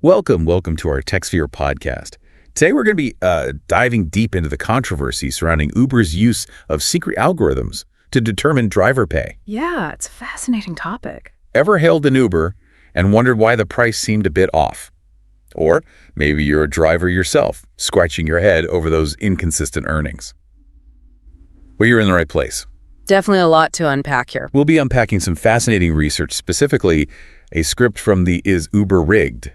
Welcome to our TechSphere podcast. Today we're going to be diving deep into the controversy surrounding Uber's use of secret algorithms to determine driver pay. Yeah, it's a fascinating topic. Ever hailed an Uber and wondered why the price seemed a bit off? Or maybe you're a driver yourself, scratching your head over those inconsistent earnings. Well, you're in the right place. Definitely a lot to unpack here. We'll be unpacking some fascinating research, specifically a script from the Is Uber Rigged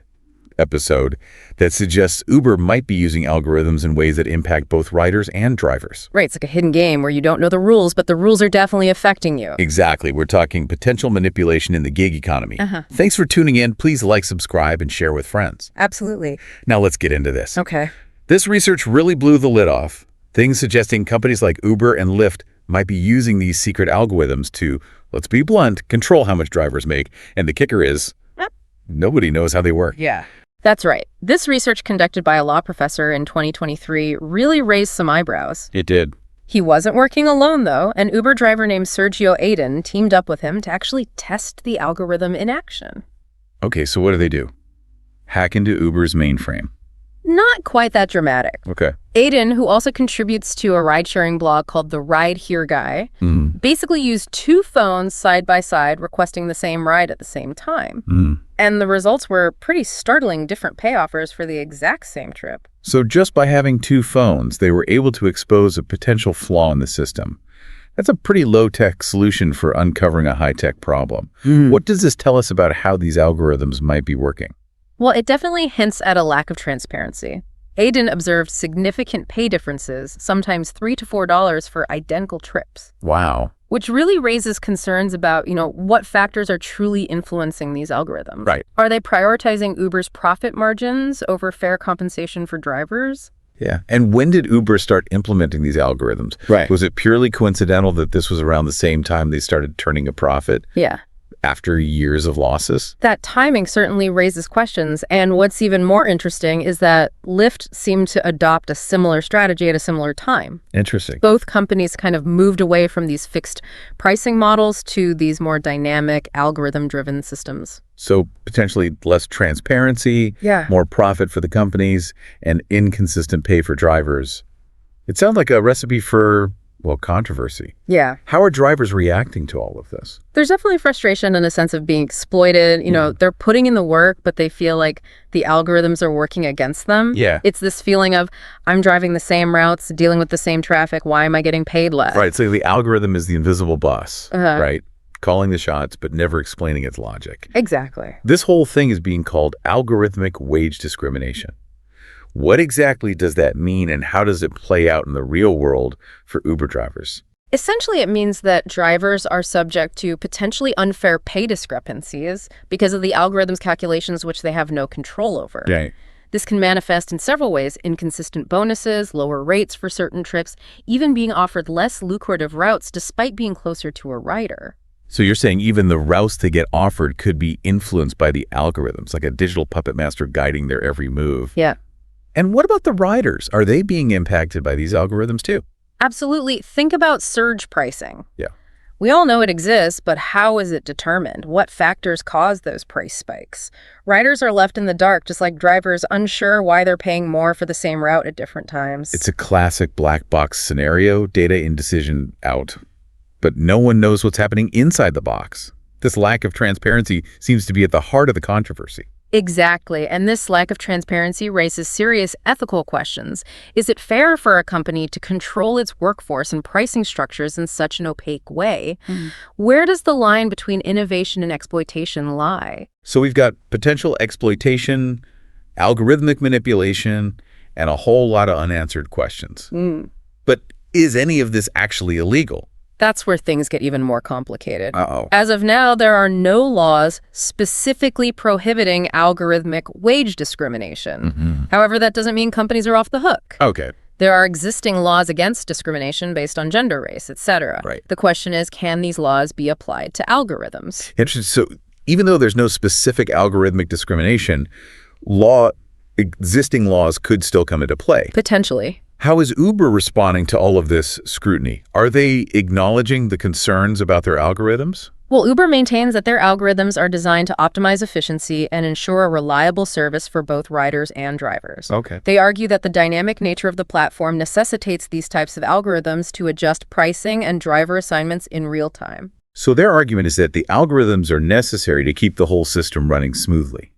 episode that suggests Uber might be using algorithms in ways that impact both riders and drivers. Right, it's like a hidden game where you don't know the rules, but the rules are definitely affecting you. Exactly. We're talking potential manipulation in the gig economy. Thanks for tuning in. Please like, subscribe, and share with friends. Absolutely. Now let's get into this. Okay. This research really blew the lid off. Things suggesting companies like Uber and Lyft might be using these secret algorithms to, let's be blunt, control how much drivers make. And the kicker is, nobody knows how they work. Yeah. That's right. This research conducted by a law professor in 2023 really raised some eyebrows. It did. He wasn't working alone, though. An Uber driver named Sergio Aiden teamed up with him to actually test the algorithm in action. Okay, so what do? Hack into Uber's mainframe. Not quite that dramatic. Okay. Aiden, who also contributes to a ride-sharing blog called The Ride Here Guy, basically used two phones side by side requesting the same ride at the same time. And the results were pretty startling different pay offers for the exact same trip. So just by having two phones, they were able to expose a potential flaw in the system. That's a pretty low-tech solution for uncovering a high-tech problem. What does this tell us about how these algorithms might be working? Well, it definitely hints at a lack of transparency. Aiden observed significant pay differences, sometimes $3 to $4 for identical trips. Wow. Which really raises concerns about, what factors are truly influencing these algorithms. Right. Are they prioritizing Uber's profit margins over fair compensation for drivers? Yeah. And when did Uber start implementing these algorithms? Right. Was it purely coincidental that this was around the same time they started turning a profit? Yeah. After years of losses? That timing certainly raises questions, and what's even more interesting is that Lyft seemed to adopt a similar strategy at a similar time. Interesting. Both companies kind of moved away from these fixed pricing models to these more dynamic, algorithm-driven systems. So potentially less transparency, more profit for the companies, and inconsistent pay for drivers. It sounds like a recipe for controversy. Yeah. How are drivers reacting to all of this? There's definitely frustration and a sense of being exploited. They're putting in the work, but they feel like the algorithms are working against them. Yeah. It's this feeling of, I'm driving the same routes, dealing with the same traffic. Why am I getting paid less? Right. So the algorithm is the invisible boss, right? Calling the shots, but never explaining its logic. Exactly. This whole thing is being called algorithmic wage discrimination. What exactly does that mean, and how does it play out in the real world for Uber drivers? Essentially, it means that drivers are subject to potentially unfair pay discrepancies because of the algorithm's calculations, which they have no control over. Right. This can manifest in several ways: inconsistent bonuses, lower rates for certain trips, even being offered less lucrative routes despite being closer to a rider. So you're saying even the routes they get offered could be influenced by the algorithms, like a digital puppet master guiding their every move. Yeah. And what about the riders? Are they being impacted by these algorithms too? Absolutely. Think about surge pricing. Yeah. We all know it exists, but how is it determined? What factors cause those price spikes? Riders are left in the dark, just like drivers, unsure why they're paying more for the same route at different times. It's a classic black box scenario, data indecision out. But no one knows what's happening inside the box. This lack of transparency seems to be at the heart of the controversy. Exactly. And this lack of transparency raises serious ethical questions. Is it fair for a company to control its workforce and pricing structures in such an opaque way? Where does the line between innovation and exploitation lie? So we've got potential exploitation, algorithmic manipulation, and a whole lot of unanswered questions. But is any of this actually illegal? That's where things get even more complicated. Uh-oh. As of now, there are no laws specifically prohibiting algorithmic wage discrimination. However, that doesn't mean companies are off the hook. Okay. There are existing laws against discrimination based on gender, race, etc. Right. The question is, can these laws be applied to algorithms? Interesting. So even though there's no specific algorithmic discrimination, existing laws could still come into play. Potentially. How is Uber responding to all of this scrutiny? Are they acknowledging the concerns about their algorithms? Well, Uber maintains that their algorithms are designed to optimize efficiency and ensure a reliable service for both riders and drivers. Okay. They argue that the dynamic nature of the platform necessitates these types of algorithms to adjust pricing and driver assignments in real time. So their argument is that the algorithms are necessary to keep the whole system running smoothly.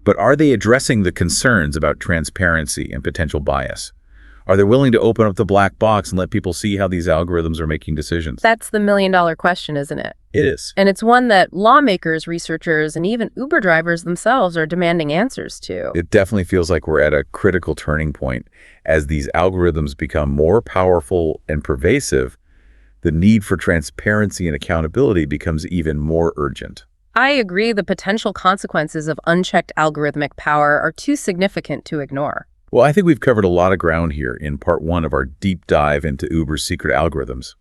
But are they addressing the concerns about transparency and potential bias? Are they willing to open up the black box and let people see how these algorithms are making decisions? That's the million-dollar question, isn't it? It is. And it's one that lawmakers, researchers, and even Uber drivers themselves are demanding answers to. It definitely feels like we're at a critical turning point. As these algorithms become more powerful and pervasive, the need for transparency and accountability becomes even more urgent. I agree the potential consequences of unchecked algorithmic power are too significant to ignore. Well, I think we've covered a lot of ground here in part one of our deep dive into Uber's secret algorithms.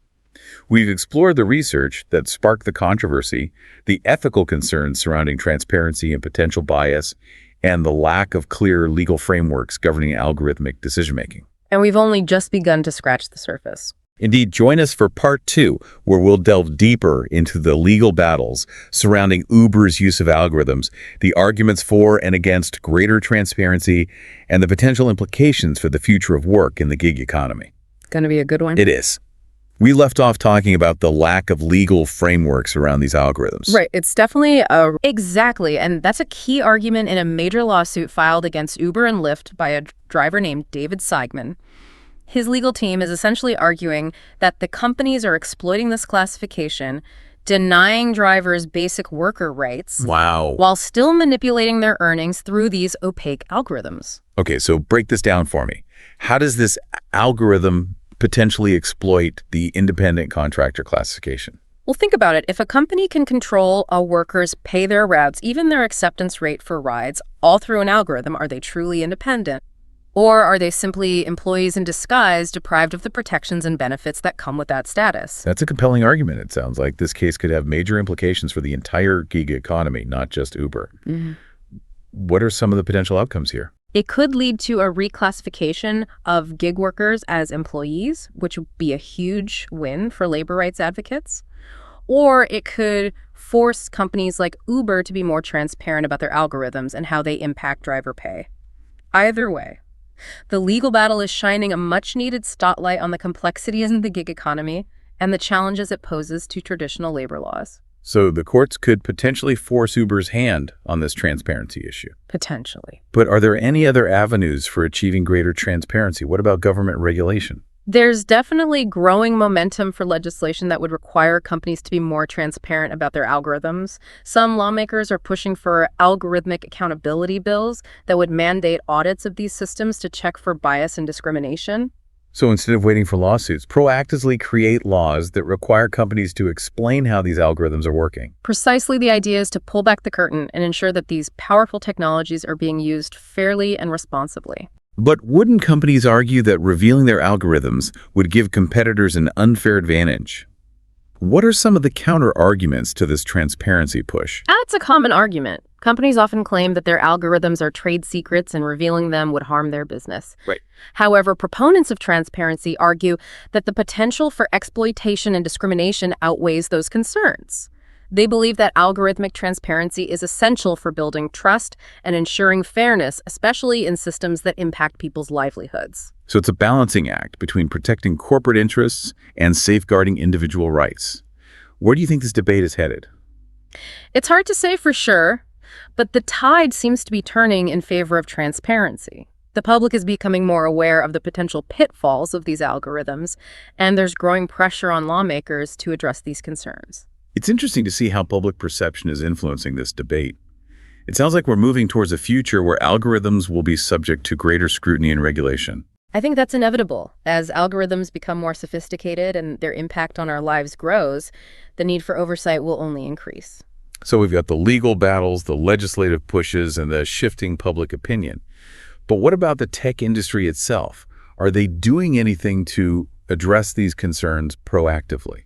We've explored the research that sparked the controversy, the ethical concerns surrounding transparency and potential bias, and the lack of clear legal frameworks governing algorithmic decision-making. And we've only just begun to scratch the surface. Indeed, join us for part two, where we'll delve deeper into the legal battles surrounding Uber's use of algorithms, the arguments for and against greater transparency, and the potential implications for the future of work in the gig economy. Going to be a good one? It is. We left off talking about the lack of legal frameworks around these algorithms. Right. It's definitely Exactly. And that's a key argument in a major lawsuit filed against Uber and Lyft by a driver named David Seigman. His legal team is essentially arguing that the companies are exploiting this classification, denying drivers basic worker rights, Wow. while still manipulating their earnings through these opaque algorithms. Okay, so break this down for me. How does this algorithm potentially exploit the independent contractor classification? Well, think about it. If a company can control a worker's pay their routes, even their acceptance rate for rides, all through an algorithm, are they truly independent? Or are they simply employees in disguise deprived of the protections and benefits that come with that status? That's a compelling argument, it sounds like. This case could have major implications for the entire gig economy, not just Uber. Mm-hmm. What are some of the potential outcomes here? It could lead to a reclassification of gig workers as employees, which would be a huge win for labor rights advocates. Or it could force companies like Uber to be more transparent about their algorithms and how they impact driver pay. Either way, the legal battle is shining a much-needed spotlight on the complexities in the gig economy and the challenges it poses to traditional labor laws. So the courts could potentially force Uber's hand on this transparency issue. Potentially. But are there any other avenues for achieving greater transparency? What about government regulation? There's definitely growing momentum for legislation that would require companies to be more transparent about their algorithms. Some lawmakers are pushing for algorithmic accountability bills that would mandate audits of these systems to check for bias and discrimination. So instead of waiting for lawsuits, proactively create laws that require companies to explain how these algorithms are working. Precisely, the idea is to pull back the curtain and ensure that these powerful technologies are being used fairly and responsibly. But wouldn't companies argue that revealing their algorithms would give competitors an unfair advantage? What are some of the counter-arguments to this transparency push? That's a common argument. Companies often claim that their algorithms are trade secrets and revealing them would harm their business. Right. However, proponents of transparency argue that the potential for exploitation and discrimination outweighs those concerns. They believe that algorithmic transparency is essential for building trust and ensuring fairness, especially in systems that impact people's livelihoods. So it's a balancing act between protecting corporate interests and safeguarding individual rights. Where do you think this debate is headed? It's hard to say for sure, but the tide seems to be turning in favor of transparency. The public is becoming more aware of the potential pitfalls of these algorithms, and there's growing pressure on lawmakers to address these concerns. It's interesting to see how public perception is influencing this debate. It sounds like we're moving towards a future where algorithms will be subject to greater scrutiny and regulation. I think that's inevitable. As algorithms become more sophisticated and their impact on our lives grows, the need for oversight will only increase. So we've got the legal battles, the legislative pushes, and the shifting public opinion. But what about the tech industry itself? Are they doing anything to address these concerns proactively?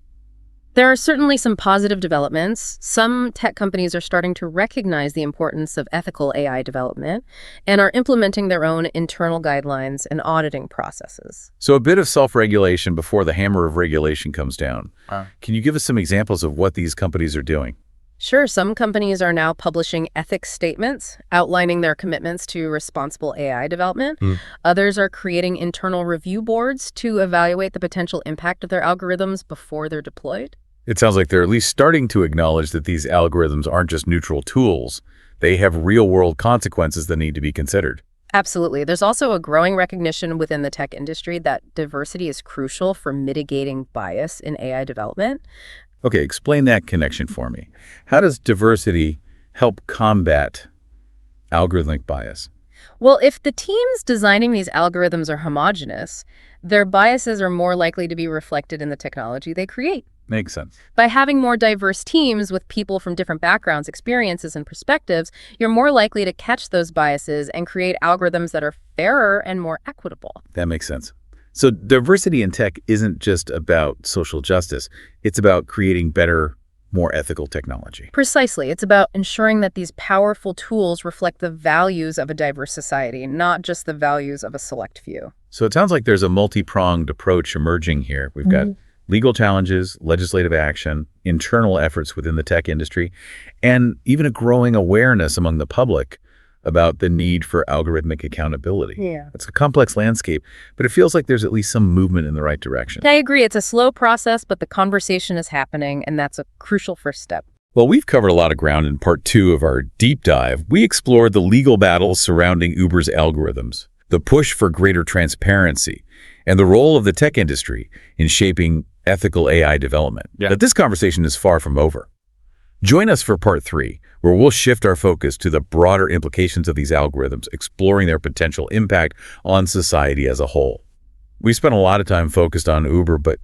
There are certainly some positive developments. Some tech companies are starting to recognize the importance of ethical AI development and are implementing their own internal guidelines and auditing processes. So a bit of self-regulation before the hammer of regulation comes down. Can you give us some examples of what these companies are doing? Sure, some companies are now publishing ethics statements outlining their commitments to responsible AI development. Others are creating internal review boards to evaluate the potential impact of their algorithms before they're deployed. It sounds like they're at least starting to acknowledge that these algorithms aren't just neutral tools. They have real-world consequences that need to be considered. Absolutely. There's also a growing recognition within the tech industry that diversity is crucial for mitigating bias in AI development. Okay, explain that connection for me. How does diversity help combat algorithmic bias? Well, if the teams designing these algorithms are homogeneous, their biases are more likely to be reflected in the technology they create. Makes sense. By having more diverse teams with people from different backgrounds, experiences, and perspectives, you're more likely to catch those biases and create algorithms that are fairer and more equitable. That makes sense. So diversity in tech isn't just about social justice. It's about creating better, more ethical technology. Precisely. It's about ensuring that these powerful tools reflect the values of a diverse society, not just the values of a select few. So it sounds like there's a multi-pronged approach emerging here. We've got legal challenges, legislative action, internal efforts within the tech industry, and even a growing awareness among the public about the need for algorithmic accountability. Yeah. It's a complex landscape, but it feels like there's at least some movement in the right direction. I agree. It's a slow process, but the conversation is happening, and that's a crucial first step. Well, we've covered a lot of ground in part 2 of our deep dive. We explored the legal battles surrounding Uber's algorithms, the push for greater transparency, and the role of the tech industry in shaping ethical AI development. But this conversation is far from over. Join us for part 3, where we'll shift our focus to the broader implications of these algorithms, exploring their potential impact on society as a whole. We spent a lot of time focused on Uber, but,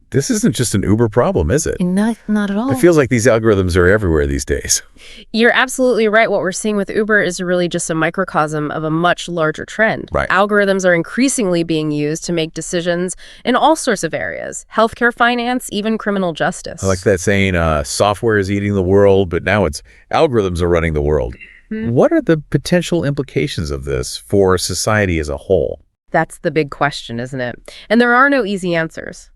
this isn't just an Uber problem, is it? Not at all. It feels like these algorithms are everywhere these days. You're absolutely right. What we're seeing with Uber is really just a microcosm of a much larger trend. Right. Algorithms are increasingly being used to make decisions in all sorts of areas: healthcare, finance, even criminal justice. I like that saying, software is eating the world, but now it's algorithms are running the world. What are the potential implications of this for society as a whole? That's the big question, isn't it? And there are no easy answers.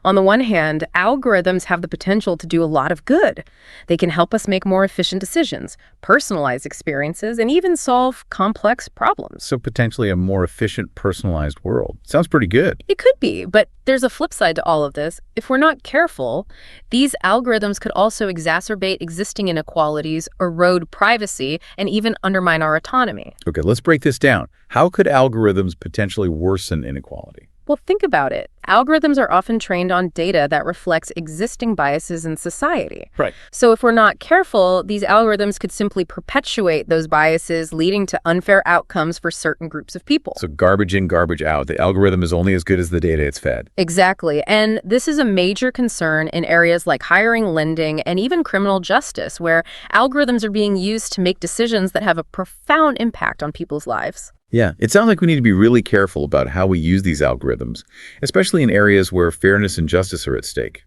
On the one hand, algorithms have the potential to do a lot of good. They can help us make more efficient decisions, personalize experiences, and even solve complex problems. So potentially a more efficient, personalized world. Sounds pretty good. It could be, but there's a flip side to all of this. If we're not careful, these algorithms could also exacerbate existing inequalities, erode privacy, and even undermine our autonomy. Okay, let's break this down. How could algorithms potentially worsen inequality? Well, think about it. Algorithms are often trained on data that reflects existing biases in society. Right. So if we're not careful, these algorithms could simply perpetuate those biases, leading to unfair outcomes for certain groups of people. So garbage in, garbage out. The algorithm is only as good as the data it's fed. Exactly. And this is a major concern in areas like hiring, lending, and even criminal justice, where algorithms are being used to make decisions that have a profound impact on people's lives. Yeah, it sounds like we need to be really careful about how we use these algorithms, especially in areas where fairness and justice are at stake.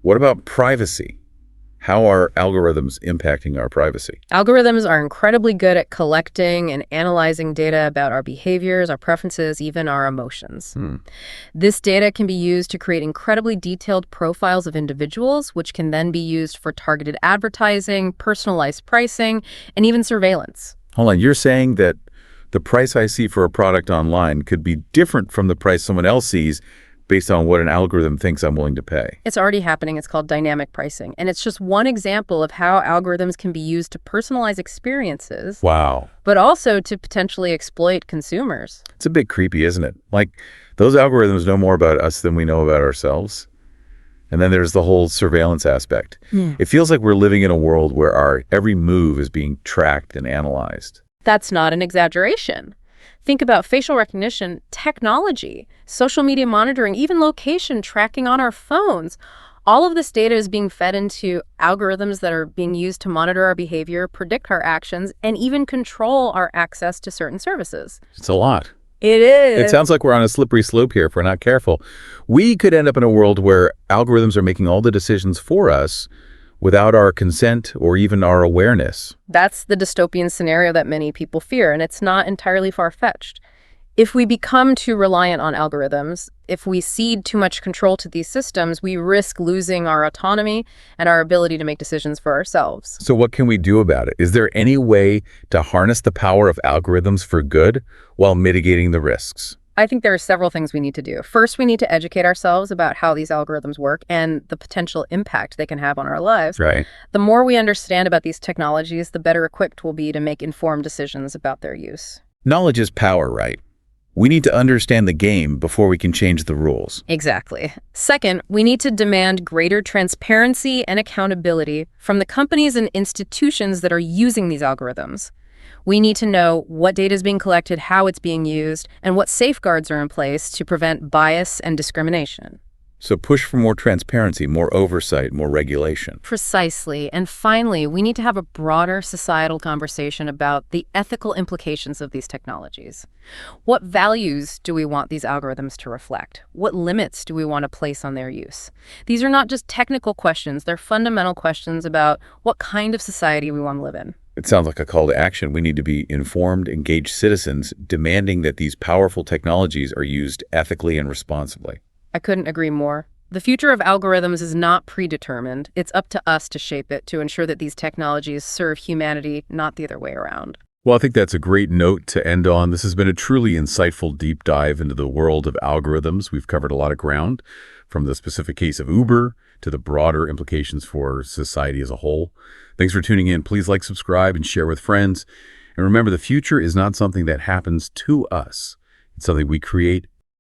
What about privacy? How are algorithms impacting our privacy? Algorithms are incredibly good at collecting and analyzing data about our behaviors, our preferences, even our emotions. This data can be used to create incredibly detailed profiles of individuals, which can then be used for targeted advertising, personalized pricing, and even surveillance. Hold on, you're saying that the price I see for a product online could be different from the price someone else sees based on what an algorithm thinks I'm willing to pay. It's already happening. It's called dynamic pricing. And it's just one example of how algorithms can be used to personalize experiences. Wow. But also to potentially exploit consumers. It's a bit creepy, isn't it? Like, those algorithms know more about us than we know about ourselves. And then there's the whole surveillance aspect. It feels like we're living in a world where our every move is being tracked and analyzed. That's not an exaggeration. Think about facial recognition, technology, social media monitoring, even location tracking on our phones. All of this data is being fed into algorithms that are being used to monitor our behavior, predict our actions, and even control our access to certain services. It's a lot. It is. It sounds like we're on a slippery slope here if we're not careful. We could end up in a world where algorithms are making all the decisions for us without our consent or even our awareness. That's the dystopian scenario that many people fear, and it's not entirely far-fetched. If we become too reliant on algorithms, if we cede too much control to these systems, we risk losing our autonomy and our ability to make decisions for ourselves. So what can we do about it? Is there any way to harness the power of algorithms for good while mitigating the risks? I think there are several things we need to do. First, we need to educate ourselves about how these algorithms work and the potential impact they can have on our lives. Right. The more we understand about these technologies, the better equipped we'll be to make informed decisions about their use. Knowledge is power, right? We need to understand the game before we can change the rules. Exactly. Second, we need to demand greater transparency and accountability from the companies and institutions that are using these algorithms. We need to know what data is being collected, how it's being used, and what safeguards are in place to prevent bias and discrimination. So push for more transparency, more oversight, more regulation. Precisely. And finally, we need to have a broader societal conversation about the ethical implications of these technologies. What values do we want these algorithms to reflect? What limits do we want to place on their use? These are not just technical questions, they're fundamental questions about what kind of society we want to live in. It sounds like a call to action. We need to be informed, engaged citizens, demanding that these powerful technologies are used ethically and responsibly. I couldn't agree more. The future of algorithms is not predetermined. It's up to us to shape it, to ensure that these technologies serve humanity, not the other way around. Well, I think that's a great note to end on. This has been a truly insightful deep dive into the world of algorithms. We've covered a lot of ground, from the specific case of Uber to the broader implications for society as a whole. Thanks for tuning in. Please like, subscribe, and share with friends. And remember, the future is not something that happens to us. It's something we create